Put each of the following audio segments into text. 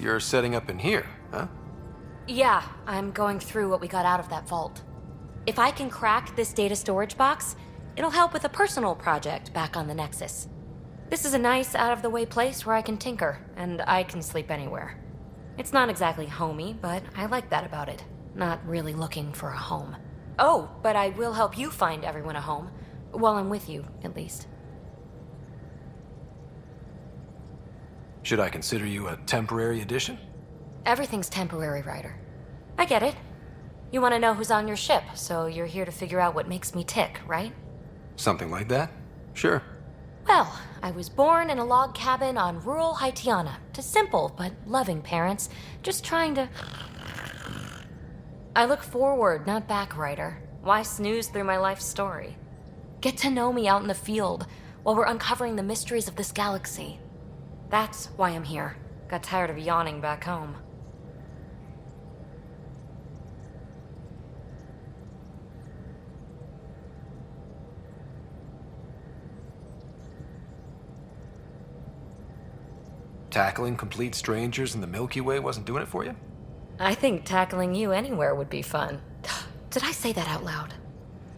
you're setting up in here, huh? Yeah, I'm going through what we got out of that vault. If I can crack this data storage box, it'll help with a personal project back on the Nexus. This is a nice, out-of-the-way place where I can tinker, and I can sleep anywhere. It's not exactly homey, but I like that about it. Not really looking for a home. Oh, but I will help you find everyone a home. While I'm with you, at least. Should I consider you a temporary addition? Everything's temporary, Ryder. I get it. You want to know who's on your ship, so you're here to figure out what makes me tick, right? Something like that? Sure. Well, I was born in a log cabin on rural Haitiana to simple but loving parents, just trying to... I look forward, not back, Ryder. Why snooze through my life story? Get to know me out in the field while we're uncovering the mysteries of this galaxy. That's why I'm here. Got tired of yawning back home. Tackling complete strangers in the Milky Way wasn't doing it for you? I think tackling you anywhere would be fun. Did I say that out loud?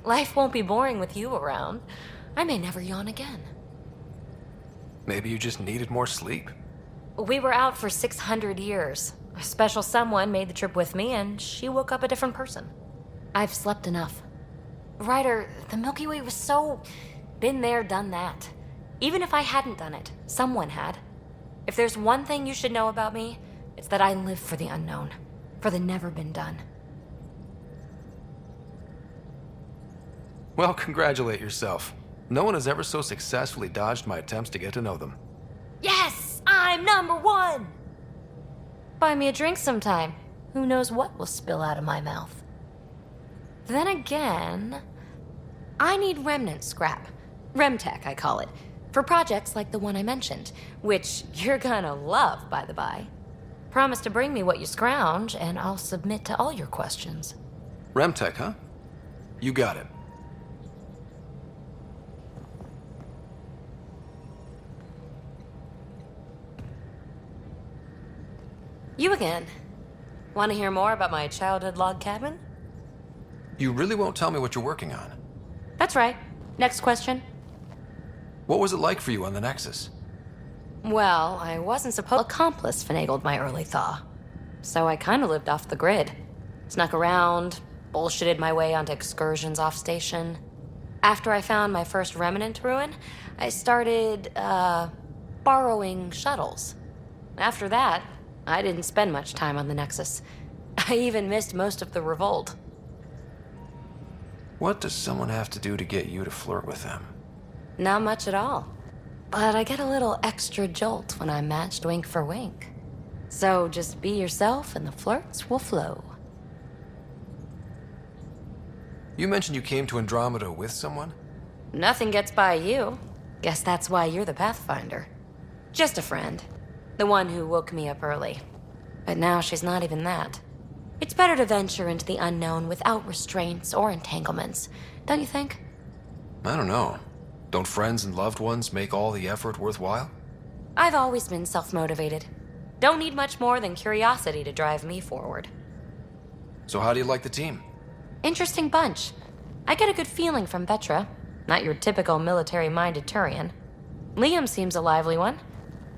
Life won't be boring with you around. I may never yawn again. Maybe you just needed more sleep. We were out for 600 years. A special someone made the trip with me, and she woke up a different person. I've slept enough. Ryder, the Milky Way was so... been there, done that. Even if I hadn't done it, someone had. If there's one thing you should know about me, it's that I live for the unknown. For the never been done. Well, congratulate yourself. No one has ever so successfully dodged my attempts to get to know them. Yes! I'm #1! Buy me a drink sometime. Who knows what will spill out of my mouth. Then again... I need remnant scrap. Remtech, I call it. For projects like the one I mentioned. Which you're gonna love, by the by. Promise to bring me what you scrounge, and I'll submit to all your questions. Remtech, huh? You got it. You again. Want to hear more about my childhood log cabin? You really won't tell me what you're working on. That's right. Next question. What was it like for you on the Nexus? Well, I wasn't supposed... Accomplice finagled my early thaw. So I kind of lived off the grid. Snuck around, bullshitted my way onto excursions off station. After I found my first remnant ruin, I started, borrowing shuttles. After that, I didn't spend much time on the Nexus. I even missed most of the revolt. What does someone have to do to get you to flirt with them? Not much at all. But I get a little extra jolt when I'm matched wink for wink. So just be yourself and the flirts will flow. You mentioned you came to Andromeda with someone? Nothing gets by you. Guess that's why you're the Pathfinder. Just a friend. The one who woke me up early. But now she's not even that. It's better to venture into the unknown without restraints or entanglements, don't you think? I don't know. Don't friends and loved ones make all the effort worthwhile? I've always been self-motivated. Don't need much more than curiosity to drive me forward. So how do you like the team? Interesting bunch. I get a good feeling from Vetra. Not your typical military-minded Turian. Liam seems a lively one.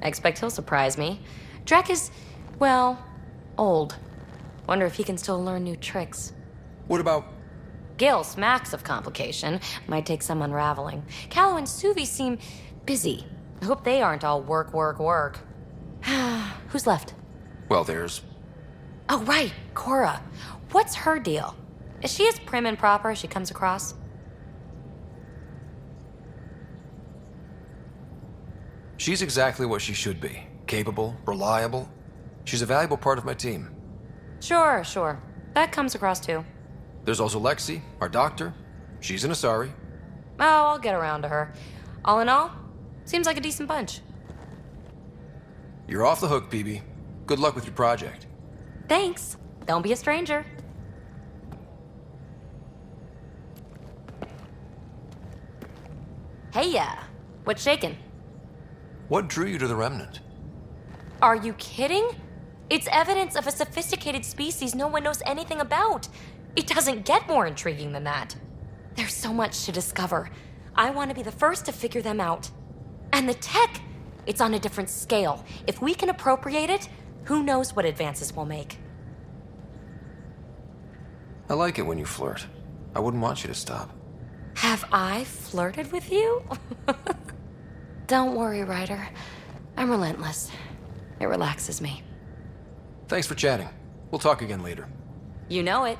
I expect he'll surprise me. Drek is, well, old. Wonder if he can still learn new tricks. What about... Gil smacks of complication. Might take some unraveling. Callow and Suvi seem busy. I hope they aren't all work, work, work. Who's left? Well, there's... Oh, right, Cora. What's her deal? Is she as prim and proper as she comes across? She's exactly what she should be. Capable, reliable. She's a valuable part of my team. Sure. That comes across too. There's also Lexi, our doctor. She's an Asari. Oh, I'll get around to her. All in all, seems like a decent bunch. You're off the hook, PB. Good luck with your project. Thanks. Don't be a stranger. Hey, what's shaking? What drew you to the Remnant? Are you kidding? It's evidence of a sophisticated species no one knows anything about. It doesn't get more intriguing than that. There's so much to discover. I want to be the first to figure them out. And the tech, it's on a different scale. If we can appropriate it, who knows what advances we'll make. I like it when you flirt. I wouldn't want you to stop. Have I flirted with you? Don't worry, Ryder. I'm relentless. It relaxes me. Thanks for chatting. We'll talk again later. You know it.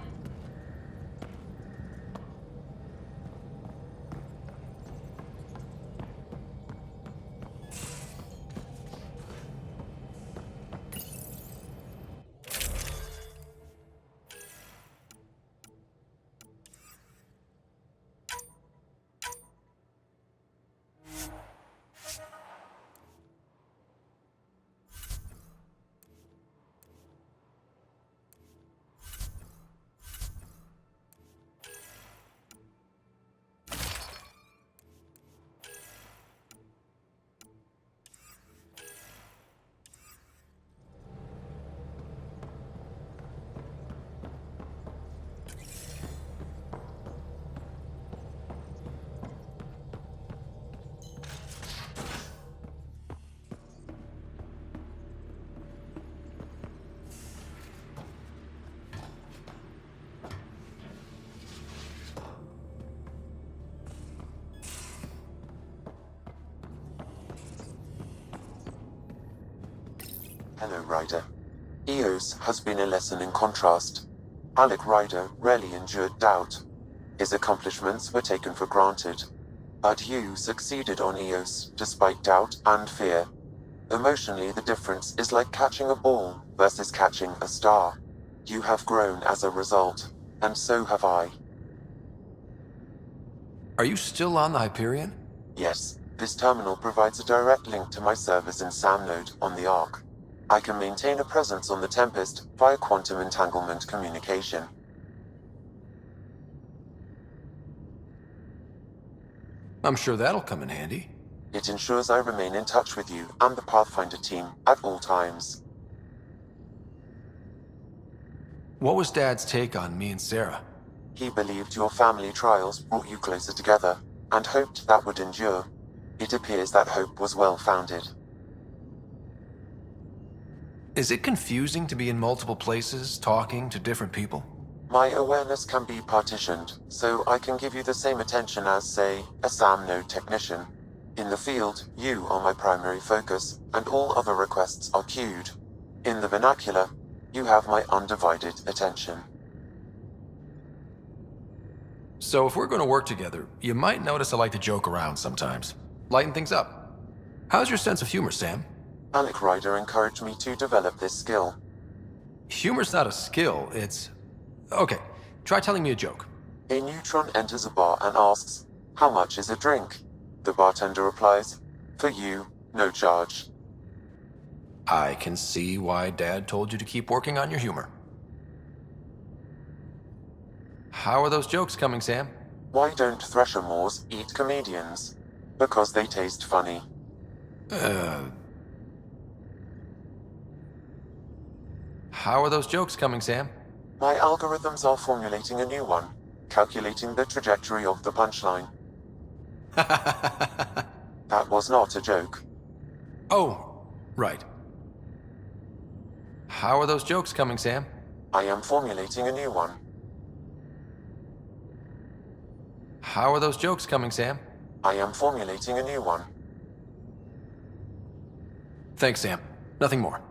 Hello, Ryder. Eos has been a lesson in contrast. Alec Ryder rarely endured doubt. His accomplishments were taken for granted. But you succeeded on Eos, despite doubt and fear. Emotionally, the difference is like catching a ball versus catching a star. You have grown as a result, and so have I. Are you still on the Hyperion? Yes, this terminal provides a direct link to my servers in SamNode on the Ark. I can maintain a presence on the Tempest via quantum entanglement communication. I'm sure that'll come in handy. It ensures I remain in touch with you and the Pathfinder team at all times. What was Dad's take on me and Sarah? He believed your family trials brought you closer together, and hoped that would endure. It appears that hope was well-founded. Is it confusing to be in multiple places, talking to different people? My awareness can be partitioned, so I can give you the same attention as, say, a SamNode technician. In the field, you are my primary focus, and all other requests are queued. In the vernacular, you have my undivided attention. So if we're going to work together, you might notice I like to joke around sometimes. Lighten things up. How's your sense of humor, Sam? Alec Ryder encouraged me to develop this skill. Humor's not a skill, it's... Okay, try telling me a joke. A neutron enters a bar and asks, "How much is a drink?" The bartender replies, "For you, no charge." I can see why Dad told you to keep working on your humor. How are those jokes coming, Sam? Why don't Thresher Moors eat comedians? Because they taste funny. How are those jokes coming, Sam? My algorithms are formulating a new one, calculating the trajectory of the punchline. That was not a joke. Oh, right. How are those jokes coming, Sam? I am formulating a new one. How are those jokes coming, Sam? I am formulating a new one. Thanks, Sam. Nothing more.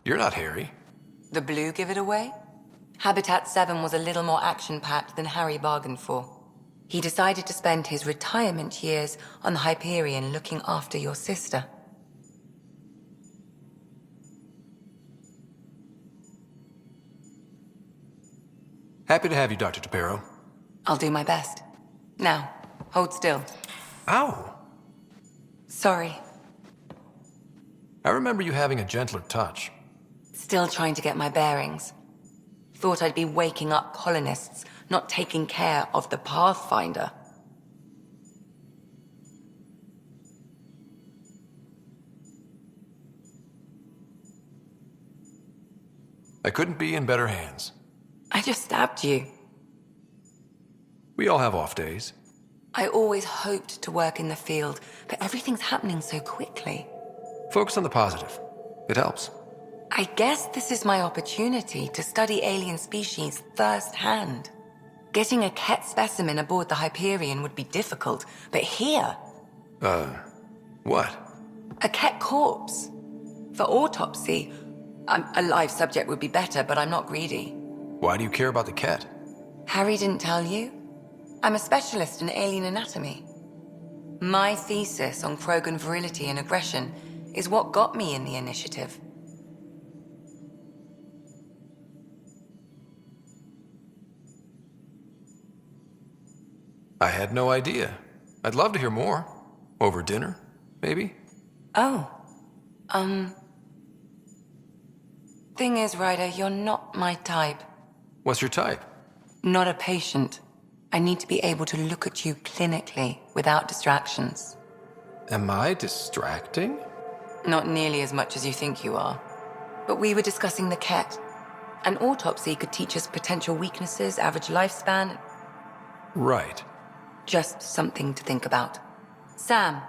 You're not Harry. The blue give it away? Habitat 7 was a little more action-packed than Harry bargained for. He decided to spend his retirement years on the Hyperion looking after your sister. Happy to have you, Dr. DePero. I'll do my best. Now, hold still. Ow! Sorry. I remember you having a gentler touch. Still trying to get my bearings. Thought I'd be waking up colonists, not taking care of the Pathfinder. I couldn't be in better hands. I just stabbed you. We all have off days. I always hoped to work in the field, but everything's happening so quickly. Focus on the positive. It helps. I guess this is my opportunity to study alien species firsthand. Getting a Ket specimen aboard the Hyperion would be difficult, but here, What? a Ket corpse. For autopsy, a live subject would be better, but I'm not greedy. Why do you care about the cat? Harry didn't tell you? I'm a specialist in alien anatomy. My thesis on Krogan virility and aggression is what got me in the initiative. I had no idea. I'd love to hear more. Over dinner, maybe? Oh. Thing is, Ryder, you're not my type. What's your type? Not a patient. I need to be able to look at you clinically without distractions. Am I distracting? Not nearly as much as you think you are. But we were discussing the Ket. An autopsy could teach us potential weaknesses, average lifespan. Right. Just something to think about. Sam,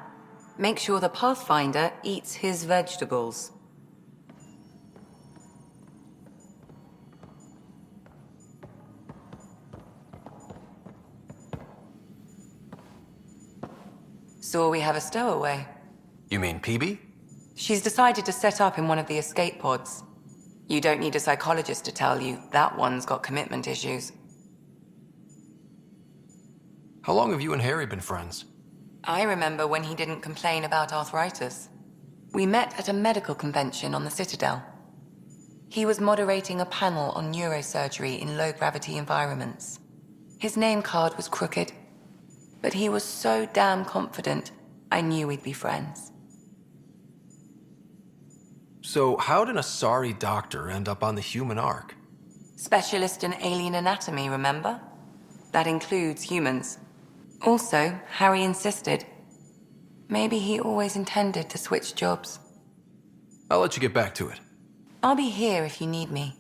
make sure the Pathfinder eats his vegetables. So we have a stowaway. You mean PB? She's decided to set up in one of the escape pods. You don't need a psychologist to tell you that one's got commitment issues. How long have you and Harry been friends? I remember when he didn't complain about arthritis. We met at a medical convention on the Citadel. He was moderating a panel on neurosurgery in low-gravity environments. His name card was crooked, but he was so damn confident, I knew we'd be friends. So how did a sorry doctor end up on the human ark? Specialist in alien anatomy, remember? That includes humans. Also, Harry insisted. Maybe he always intended to switch jobs. I'll let you get back to it. I'll be here if you need me.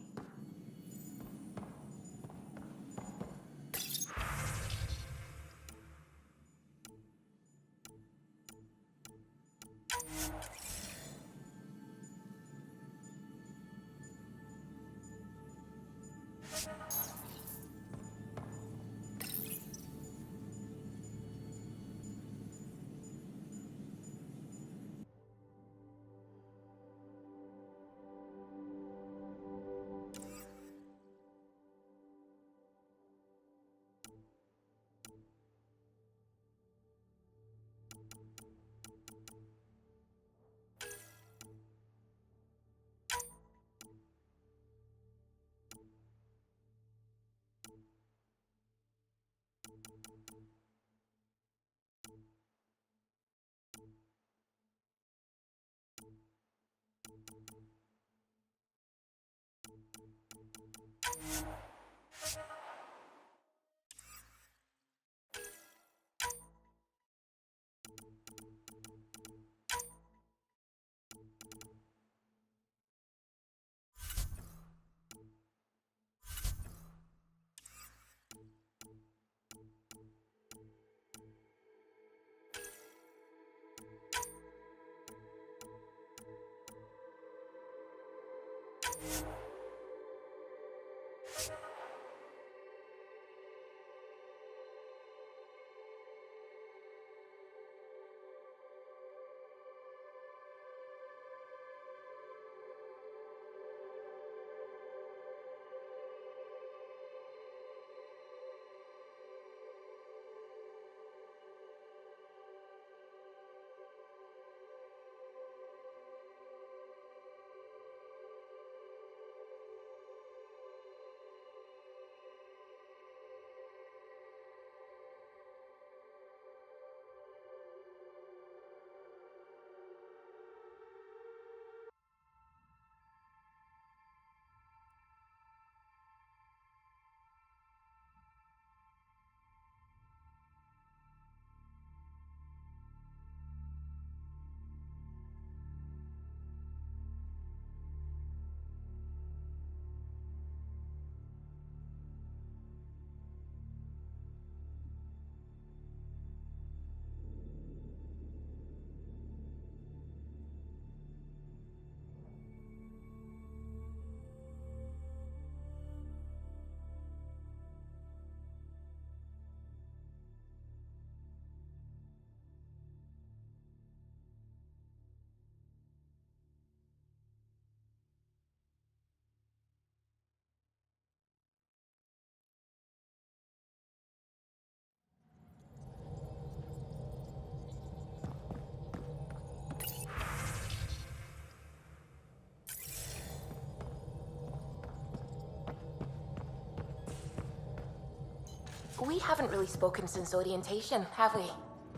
We haven't really spoken since orientation, have we?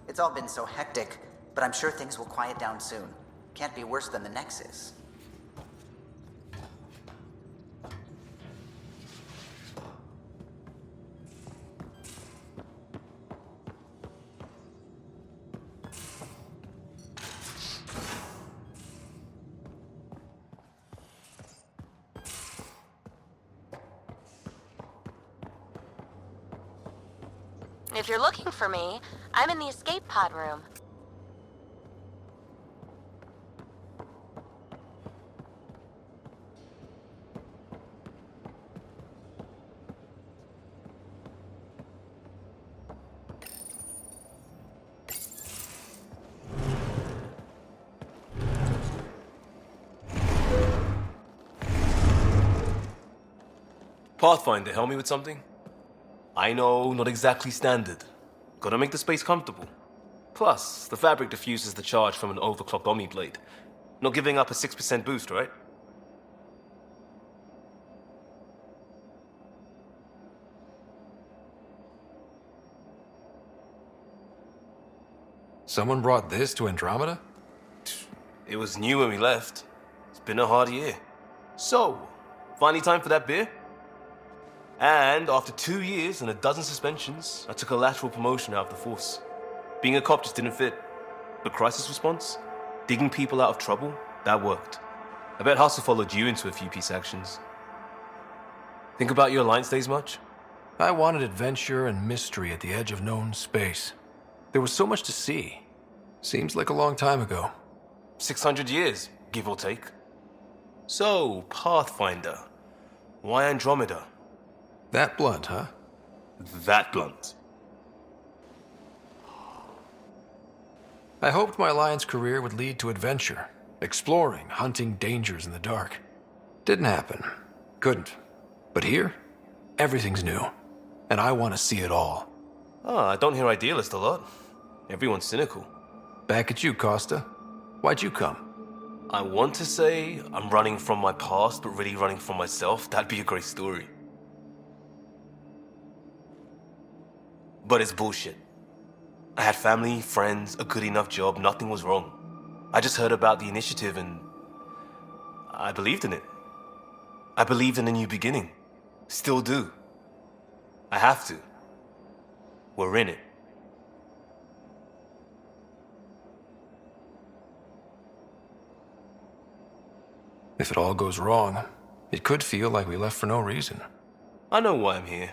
It's all been so hectic, but I'm sure things will quiet down soon. Can't be worse than the Nexus. If you're looking for me, I'm in the escape pod room. Pathfinder, help me with something? I know, not exactly standard. Gotta make the space comfortable. Plus, the fabric diffuses the charge from an overclocked Omni blade. Not giving up a 6% boost, right? Someone brought this to Andromeda? It was new when we left. It's been a hard year. So, finally time for that beer? And after 2 years and a dozen suspensions, I took a lateral promotion out of the force. Being a cop just didn't fit. But crisis response? Digging people out of trouble? That worked. I bet Hustle followed you into a few peace actions. Think about your Alliance days much? I wanted adventure and mystery at the edge of known space. There was so much to see. Seems like a long time ago. 600 years, give or take. So, Pathfinder. Why Andromeda? That blunt, huh? That blunt. I hoped my Alliance career would lead to adventure, exploring, hunting dangers in the dark. Didn't happen. Couldn't. But here, everything's new. And I want to see it all. I don't hear idealist a lot. Everyone's cynical. Back at you, Costa. Why'd you come? I want to say I'm running from my past, but really running from myself. That'd be a great story. But it's bullshit. I had family, friends, a good enough job, nothing was wrong. I just heard about the initiative and I believed in it. I believed in a new beginning. Still do. I have to. We're in it. If it all goes wrong, it could feel like we left for no reason. I know why I'm here.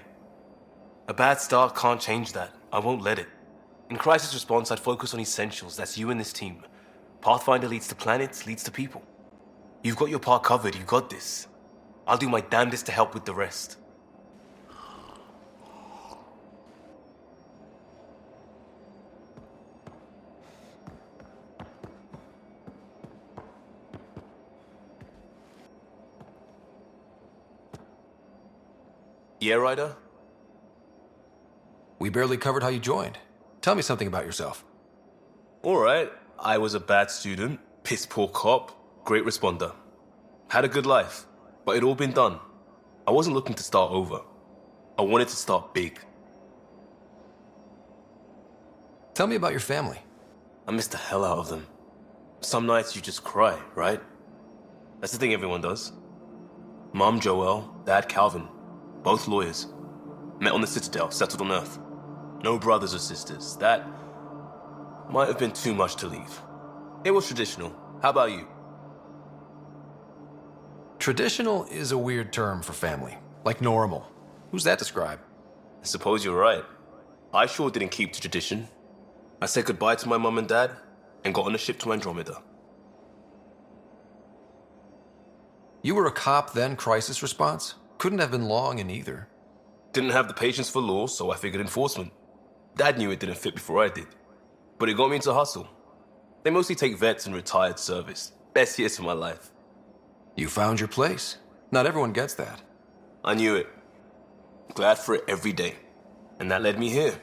A bad start can't change that. I won't let it. In crisis response, I'd focus on essentials. That's you and this team. Pathfinder leads to planets, leads to people. You've got your part covered. You got this. I'll do my damnedest to help with the rest. Yeah, Ryder? We barely covered how you joined. Tell me something about yourself. Alright, I was a bad student, piss poor cop, great responder. Had a good life, but it'd all been done. I wasn't looking to start over. I wanted to start big. Tell me about your family. I missed the hell out of them. Some nights you just cry, right? That's the thing everyone does. Mom Joelle, Dad Calvin, both lawyers. Met on the Citadel, settled on Earth. No brothers or sisters. That might have been too much to leave. It was traditional. How about you? Traditional is a weird term for family. Like normal. Who's that describe? I suppose you're right. I sure didn't keep to tradition. I said goodbye to my mom and dad and got on a ship to Andromeda. You were a cop, then crisis response? Couldn't have been long in either. Didn't have the patience for law, so I figured enforcement. Dad knew it didn't fit before I did. But it got me into hustle. They mostly take vets and retired service. Best years of my life. You found your place. Not everyone gets that. I knew it. Glad for it every day. And that led me here.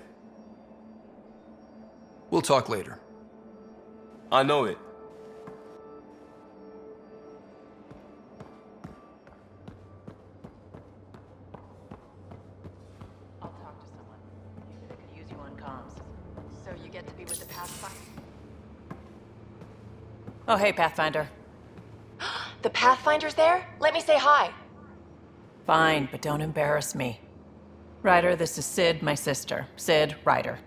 We'll talk later. I know it. I'll talk to someone. So you get to be with the Pathfinder. Oh, hey, Pathfinder. The Pathfinder's there? Let me say hi. Fine, but don't embarrass me. Ryder, this is Sid, my sister. Sid, Ryder.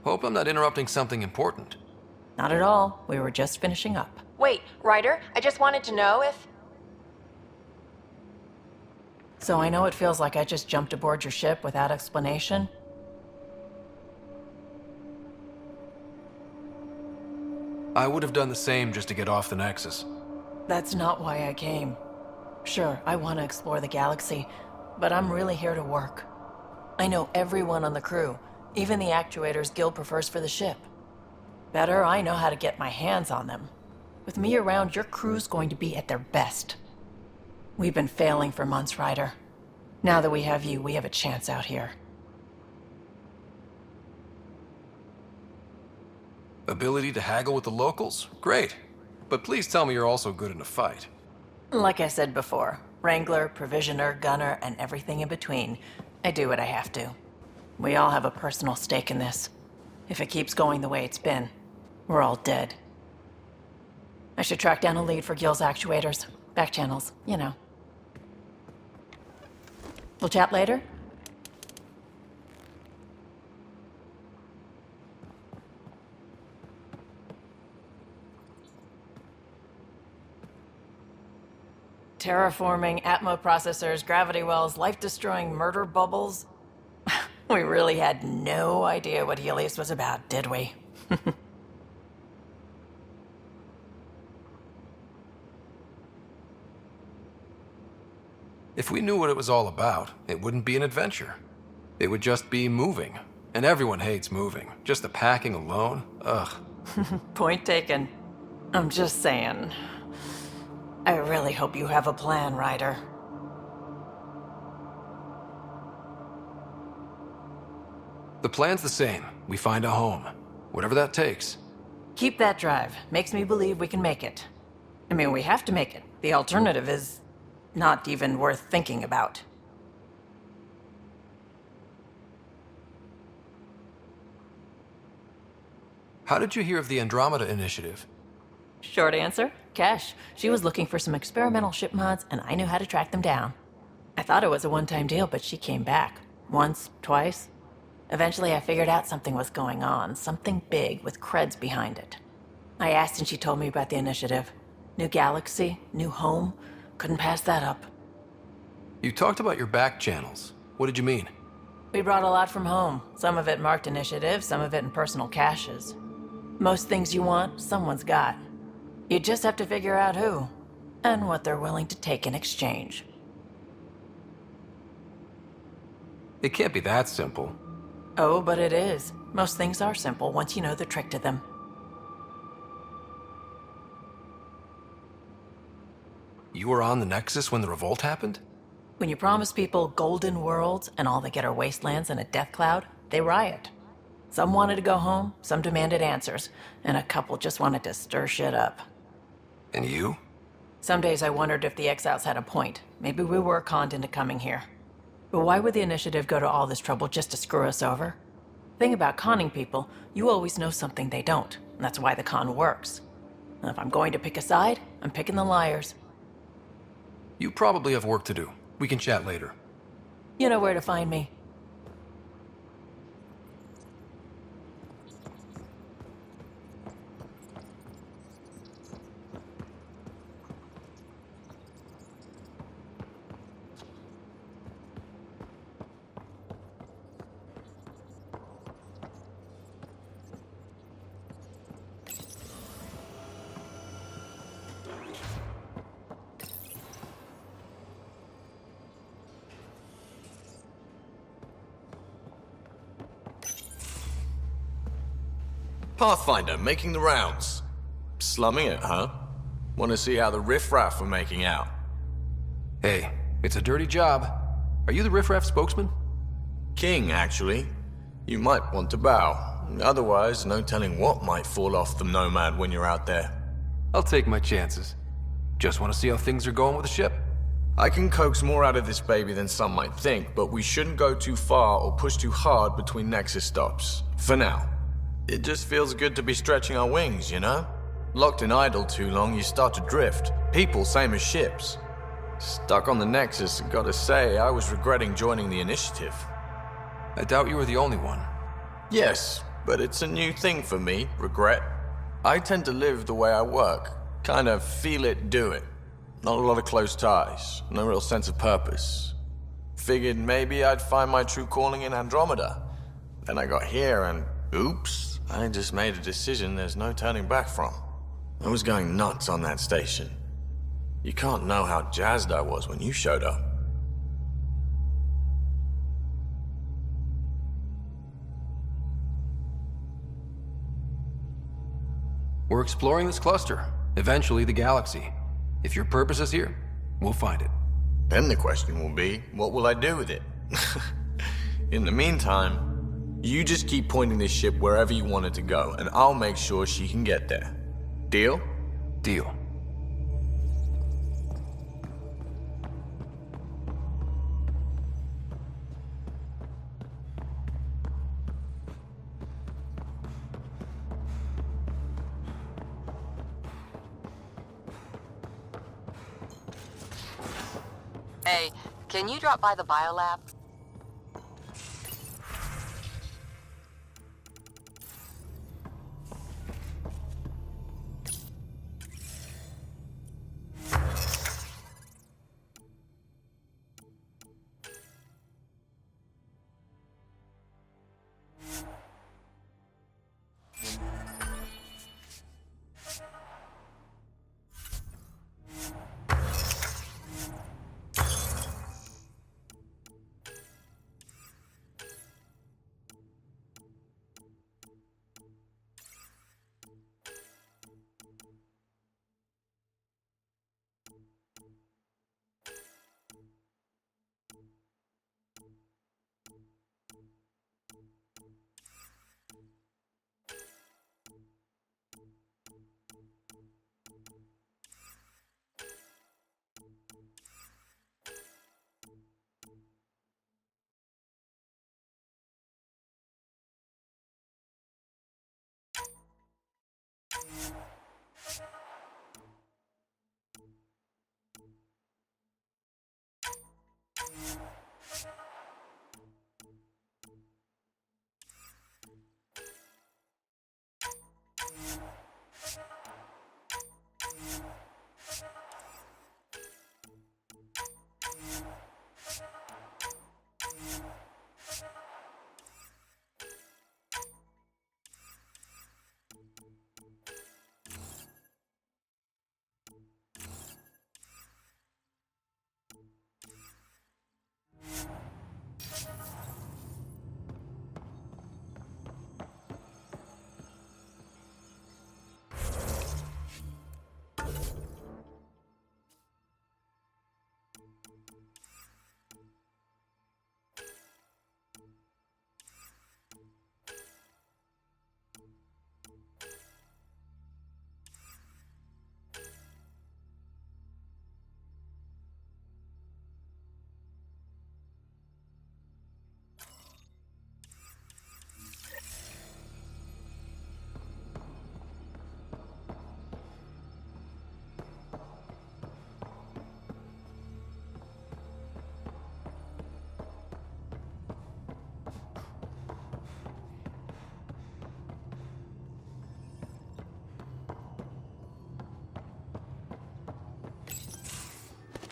Hope I'm not interrupting something important. Not at all. We were just finishing up. Wait, Ryder, I just wanted to know if... So I know it feels like I just jumped aboard your ship without explanation. I would have done the same just to get off the Nexus. That's not why I came. Sure, I want to explore the galaxy, but I'm really here to work. I know everyone on the crew, even the actuators Gil prefers for the ship. Better, I know how to get my hands on them. With me around, your crew's going to be at their best. We've been failing for months, Ryder. Now that we have you, we have a chance out here. Ability to haggle with the locals? Great. But please tell me you're also good in a fight. Like I said before, Wrangler, Provisioner, Gunner, and everything in between. I do what I have to. We all have a personal stake in this. If it keeps going the way it's been, we're all dead. I should track down a lead for Gil's actuators. Back channels, you know. We'll chat later? Terraforming, Atmo processors, gravity wells, life-destroying murder bubbles. We really had no idea what Helios was about, did we? If we knew what it was all about, it wouldn't be an adventure. It would just be moving. And everyone hates moving. Just the packing alone, ugh. Point taken. I'm just saying. I really hope you have a plan, Ryder. The plan's the same. We find a home. Whatever that takes. Keep that drive. Makes me believe we can make it. I mean, we have to make it. The alternative is not even worth thinking about. How did you hear of the Andromeda Initiative? Short answer, Cash. She was looking for some experimental ship mods, and I knew how to track them down. I thought it was a one-time deal, but she came back. Once, twice. Eventually, I figured out something was going on. Something big with creds behind it. I asked and she told me about the initiative. New galaxy, new home. Couldn't pass that up. You talked about your back channels. What did you mean? We brought a lot from home. Some of it marked initiative, some of it in personal caches. Most things you want, someone's got. You just have to figure out who, and what they're willing to take in exchange. It can't be that simple. Oh, but it is. Most things are simple once you know the trick to them. You were on the Nexus when the revolt happened? When you promise people golden worlds and all they get are wastelands and a death cloud, they riot. Some wanted to go home, some demanded answers, and a couple just wanted to stir shit up. And you? Some days I wondered if the exiles had a point. Maybe we were conned into coming here. But why would the initiative go to all this trouble just to screw us over? Thing about conning people, you always know something they don't, and that's why the con works. And if I'm going to pick a side, I'm picking the liars. You probably have work to do. We can chat later. You know where to find me. Pathfinder, making the rounds. Slumming it, huh? Want to see how the riffraff are making out? Hey, it's a dirty job. Are you the riffraff spokesman? King, actually. You might want to bow. Otherwise, no telling what might fall off the Nomad when you're out there. I'll take my chances. Just want to see how things are going with the ship. I can coax more out of this baby than some might think, but we shouldn't go too far or push too hard between Nexus stops. For now. It just feels good to be stretching our wings, you know? Locked in idle too long, you start to drift. People, same as ships. Stuck on the Nexus, and gotta say, I was regretting joining the Initiative. I doubt you were the only one. Yes, but it's a new thing for me, regret. I tend to live the way I work. Kind of feel it, do it. Not a lot of close ties, no real sense of purpose. Figured maybe I'd find my true calling in Andromeda. Then I got here and, oops, I just made a decision there's no turning back from. I was going nuts on that station. You can't know how jazzed I was when you showed up. We're exploring this cluster, eventually the galaxy. If your purpose is here, we'll find it. Then the question will be, what will I do with it? In the meantime, you just keep pointing this ship wherever you want it to go, and I'll make sure she can get there. Deal? Deal. Hey, can you drop by the biolab?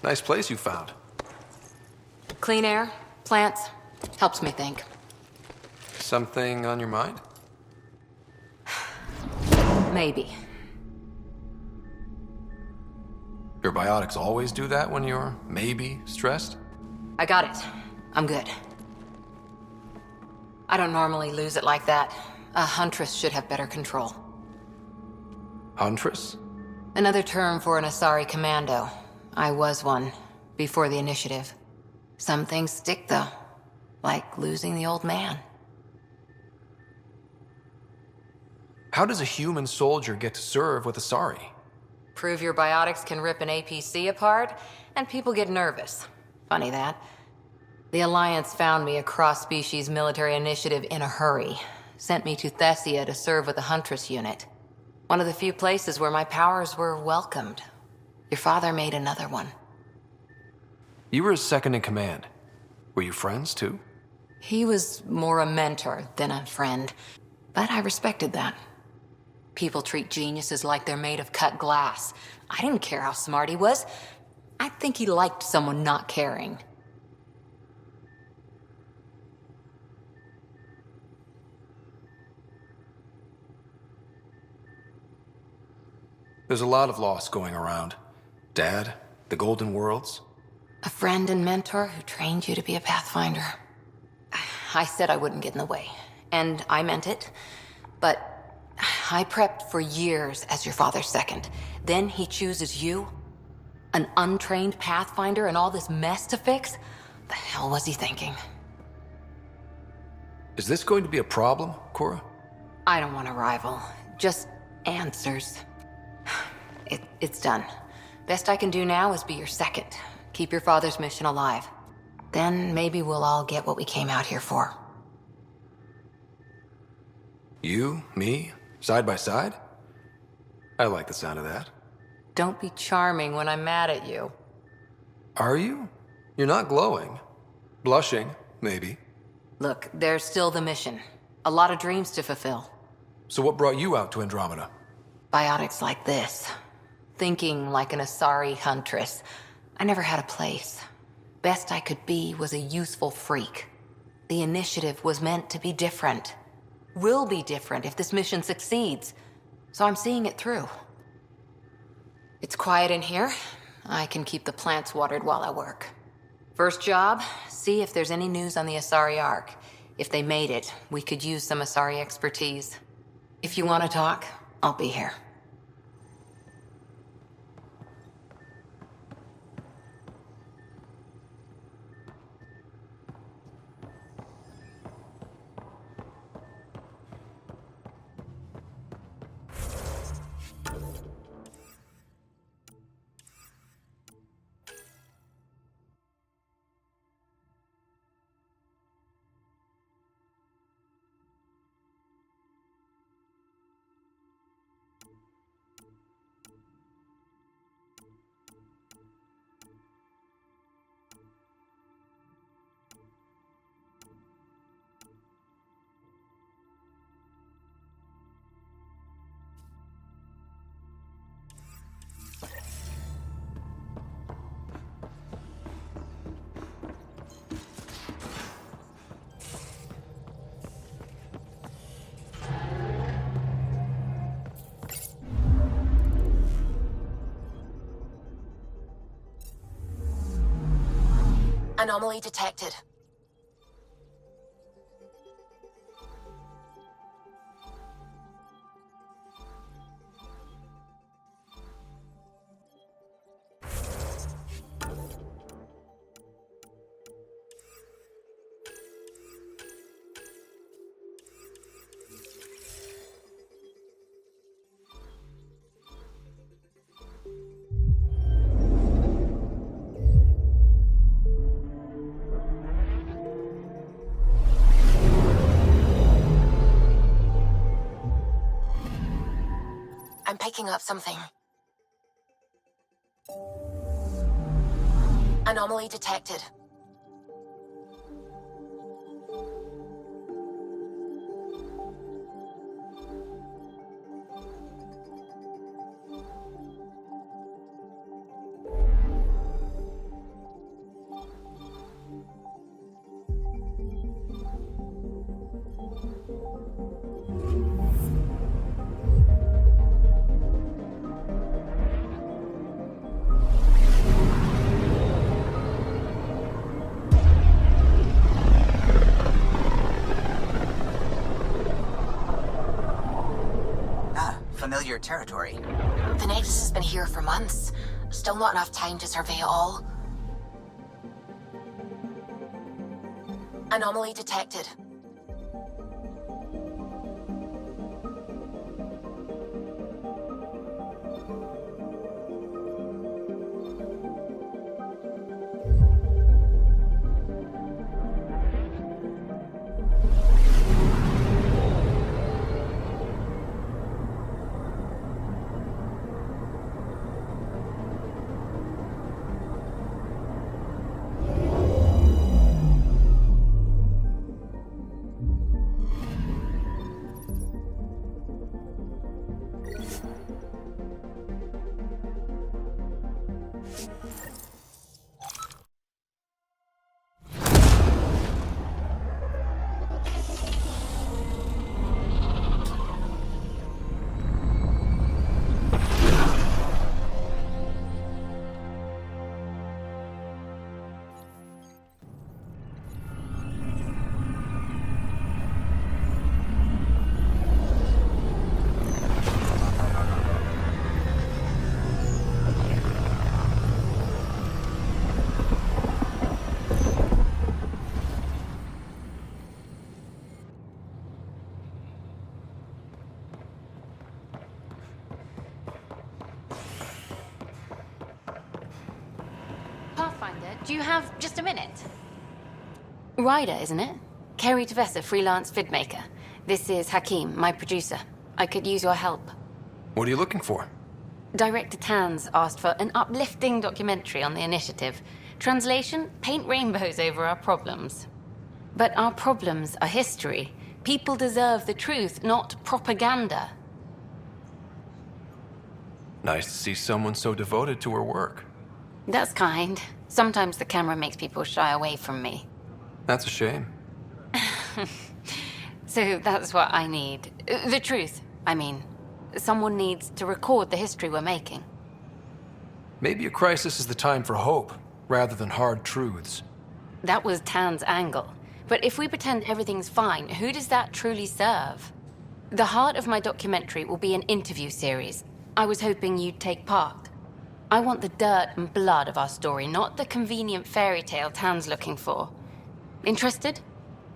Nice place you found. Clean air, plants, helps me think. Something on your mind? Maybe. Your biotics always do that when you're maybe stressed? I got it. I'm good. I don't normally lose it like that. A huntress should have better control. Huntress? Another term for an Asari commando. I was one, before the initiative. Some things stick, though. Like losing the old man. How does a human soldier get to serve with Asari? Prove your biotics can rip an APC apart, and people get nervous. Funny that. The Alliance found me a cross-species military initiative in a hurry. Sent me to Thessia to serve with the Huntress unit. One of the few places where my powers were welcomed. Your father made another one. You were his second in command. Were you friends, too? He was more a mentor than a friend, but I respected that. People treat geniuses like they're made of cut glass. I didn't care how smart he was. I think he liked someone not caring. There's a lot of loss going around. Dad, the Golden Worlds. A friend and mentor who trained you to be a Pathfinder. I said I wouldn't get in the way, and I meant it. But I prepped for years as your father's second. Then he chooses you? An untrained Pathfinder and all this mess to fix? The hell was he thinking? Is this going to be a problem, Cora? I don't want a rival. Just answers. It's done. Best I can do now is be your second. Keep your father's mission alive. Then maybe we'll all get what we came out here for. You, me, side by side? I like the sound of that. Don't be charming when I'm mad at you. Are you? You're not glowing. Blushing, maybe. Look, there's still the mission. A lot of dreams to fulfill. So what brought you out to Andromeda? Biotics like this. Thinking like an Asari huntress. I never had a place. Best I could be was a useful freak. The initiative was meant to be different. Will be different if this mission succeeds. So I'm seeing it through. It's quiet in here. I can keep the plants watered while I work. First job, see if there's any news on the Asari Ark. If they made it, we could use some Asari expertise. If you want to talk, I'll be here. Anomaly detected. I'm picking up something. Anomaly detected. Familiar territory. The Nexus has been here for months. Still not enough time to survey it all. Anomaly detected. you have just a minute? Ryder, isn't it? Kerry Tavessa, freelance vidmaker. This is Hakim, my producer. I could use your help. What are you looking for? Director Tans asked for an uplifting documentary on the initiative. Translation, paint rainbows over our problems. But our problems are history. People deserve the truth, not propaganda. Nice to see someone so devoted to her work. That's kind. Sometimes the camera makes people shy away from me. That's a shame. So that's what I need. The truth, I mean. Someone needs to record the history we're making. Maybe a crisis is the time for hope, rather than hard truths. That was Tan's angle. But if we pretend everything's fine, who does that truly serve? The heart of my documentary will be an interview series. I was hoping you'd take part. I want the dirt and blood of our story, not the convenient fairy tale Tan's looking for. Interested?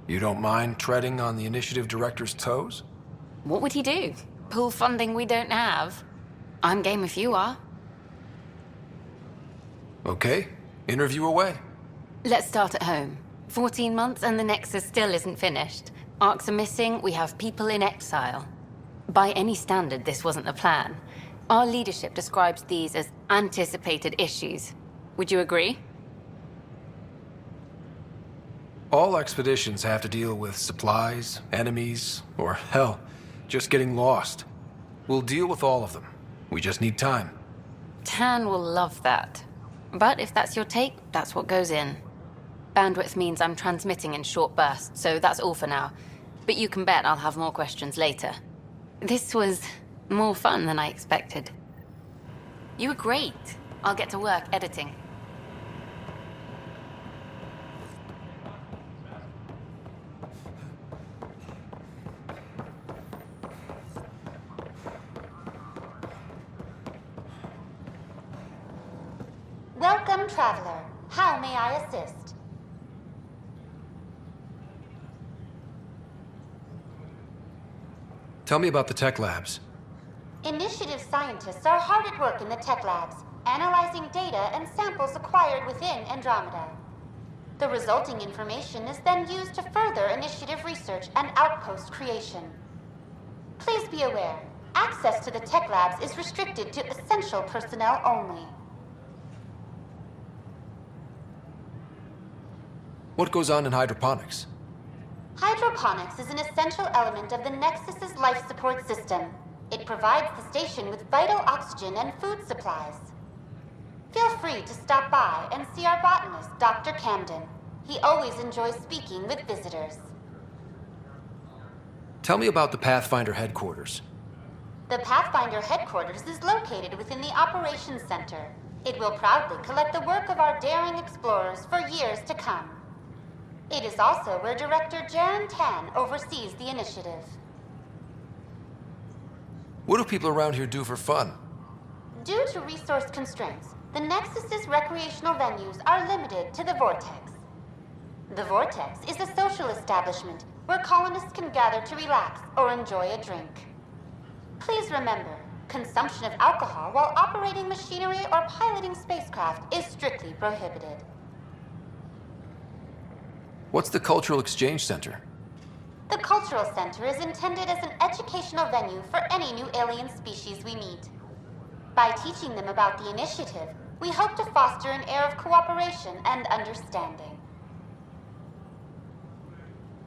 You don't mind treading on the initiative director's toes? What would he do? Pull funding we don't have? I'm game if you are. Okay, interview away. Let's start at home. 14 months and the Nexus still isn't finished. Arcs are missing, we have people in exile. By any standard, this wasn't the plan. Our leadership describes these as anticipated issues. Would you agree? All expeditions have to deal with supplies, enemies, or hell, just getting lost. We'll deal with all of them. We just need time. Tan will love that. But if that's your take, that's what goes in. Bandwidth means I'm transmitting in short bursts, so that's all for now. But you can bet I'll have more questions later. This was more fun than I expected. You were great. I'll get to work editing. Welcome, traveler. How may I assist? Tell me about the tech labs. Initiative scientists are hard at work in the tech labs, analyzing data and samples acquired within Andromeda. The resulting information is then used to further initiative research and outpost creation. Please be aware, access to the tech labs is restricted to essential personnel only. What goes on in hydroponics? Hydroponics is an essential element of the Nexus's life support system. It provides the station with vital oxygen and food supplies. Feel free to stop by and see our botanist, Dr. Camden. He always enjoys speaking with visitors. Tell me about the Pathfinder headquarters. The Pathfinder headquarters is located within the Operations Center. It will proudly collect the work of our daring explorers for years to come. It is also where Director Jaren Tan oversees the initiative. What do people around here do for fun? Due to resource constraints, the Nexus's recreational venues are limited to the Vortex. The Vortex is a social establishment where colonists can gather to relax or enjoy a drink. Please remember, consumption of alcohol while operating machinery or piloting spacecraft is strictly prohibited. What's the Cultural Exchange Center? The Cultural Center is intended as an educational venue for any new alien species we meet. By teaching them about the initiative, we hope to foster an air of cooperation and understanding.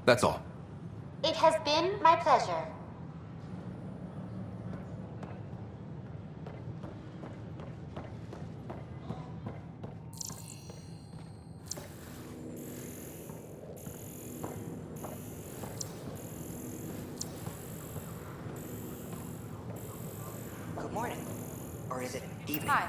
That's all. It has been my pleasure. Good morning. Or is it evening? Hi.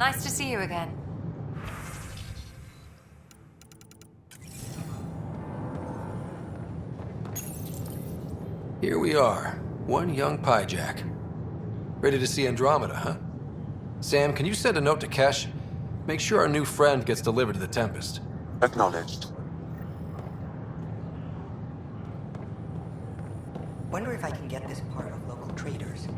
Nice to see you again. Here we are, one young Pyjak. Ready to see Andromeda, huh? Sam, can you send a note to Kesh? Make sure our new friend gets delivered to the Tempest. Acknowledged. Wonder if I can get this part of local traders.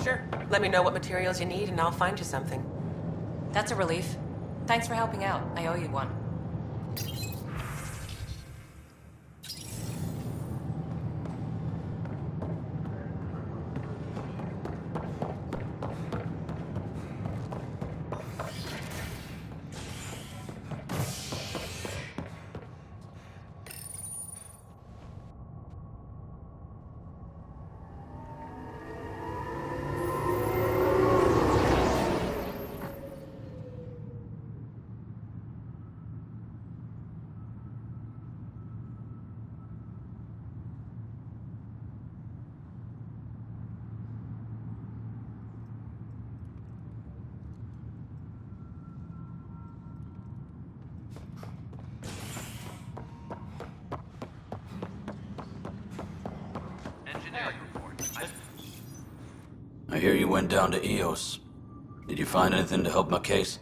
Sure. Let me know what materials you need and I'll find you something. That's a relief. Thanks for helping out. I owe you one. I hear you went down to EOS. Did you find anything to help my case?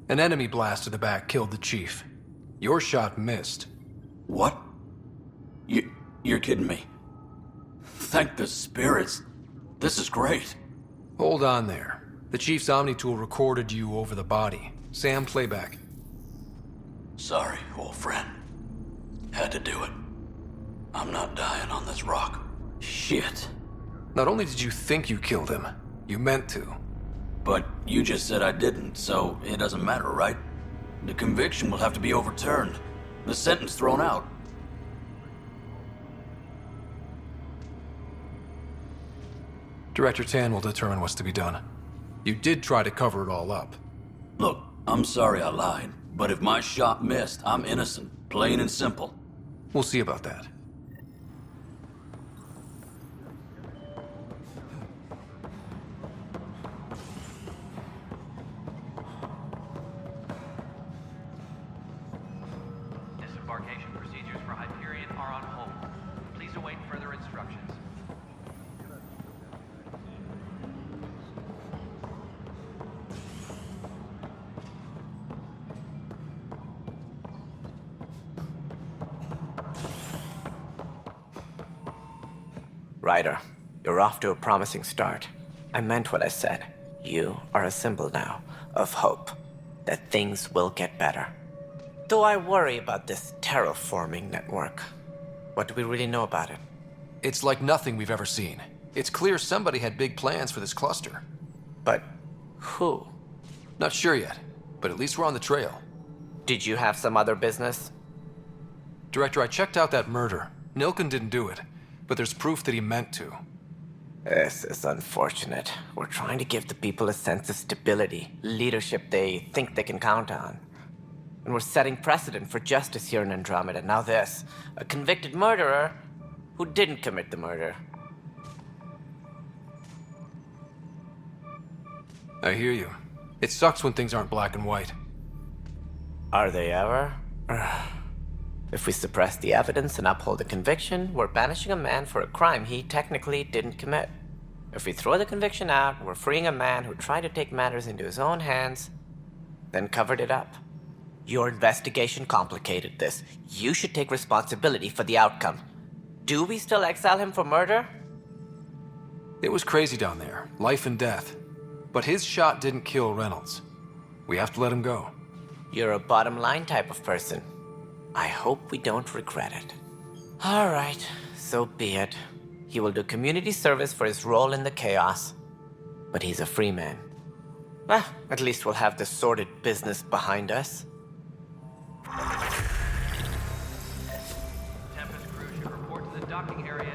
An enemy blast to the back killed the chief. Your shot missed. What? You're kidding me. Thank the spirits. This is great. Hold on there. The chief's Omni tool recorded you over the body. Sam, playback. Sorry, old friend. Had to do it. I'm not dying on this rock. Shit. Not only did you think you killed him, you meant to. But you just said I didn't, so it doesn't matter, right? The conviction will have to be overturned. The sentence thrown out. Director Tan will determine what's to be done. You did try to cover it all up. Look, I'm sorry I lied, but if my shot missed, I'm innocent. Plain and simple. We'll see about that. Disembarkation procedures for Hyperion are on hold. Please await further instructions. Ryder, you're off to a promising start. I meant what I said. You are a symbol now of hope that things will get better. Though I worry about this terraforming network. What do we really know about it? It's like nothing we've ever seen. It's clear somebody had big plans for this cluster. But who? Not sure yet, but at least we're on the trail. Did you have some other business? Director, I checked out that murder. Nilken didn't do it, but there's proof that he meant to. This is unfortunate. We're trying to give the people a sense of stability, leadership they think they can count on. And we're setting precedent for justice here in Andromeda. Now this, a convicted murderer who didn't commit the murder. I hear you. It sucks when things aren't black and white. Are they ever? If we suppress the evidence and uphold the conviction, we're banishing a man for a crime he technically didn't commit. If we throw the conviction out, we're freeing a man who tried to take matters into his own hands, then covered it up. Your investigation complicated this. You should take responsibility for the outcome. Do we still exile him for murder? It was crazy down there, life and death. But his shot didn't kill Reynolds. We have to let him go. You're a bottom line type of person. I hope we don't regret it. All right, so be it. He will do community service for his role in the chaos. But he's a free man. Well, at least we'll have the sordid business behind us. Tempest crew should report to the docking area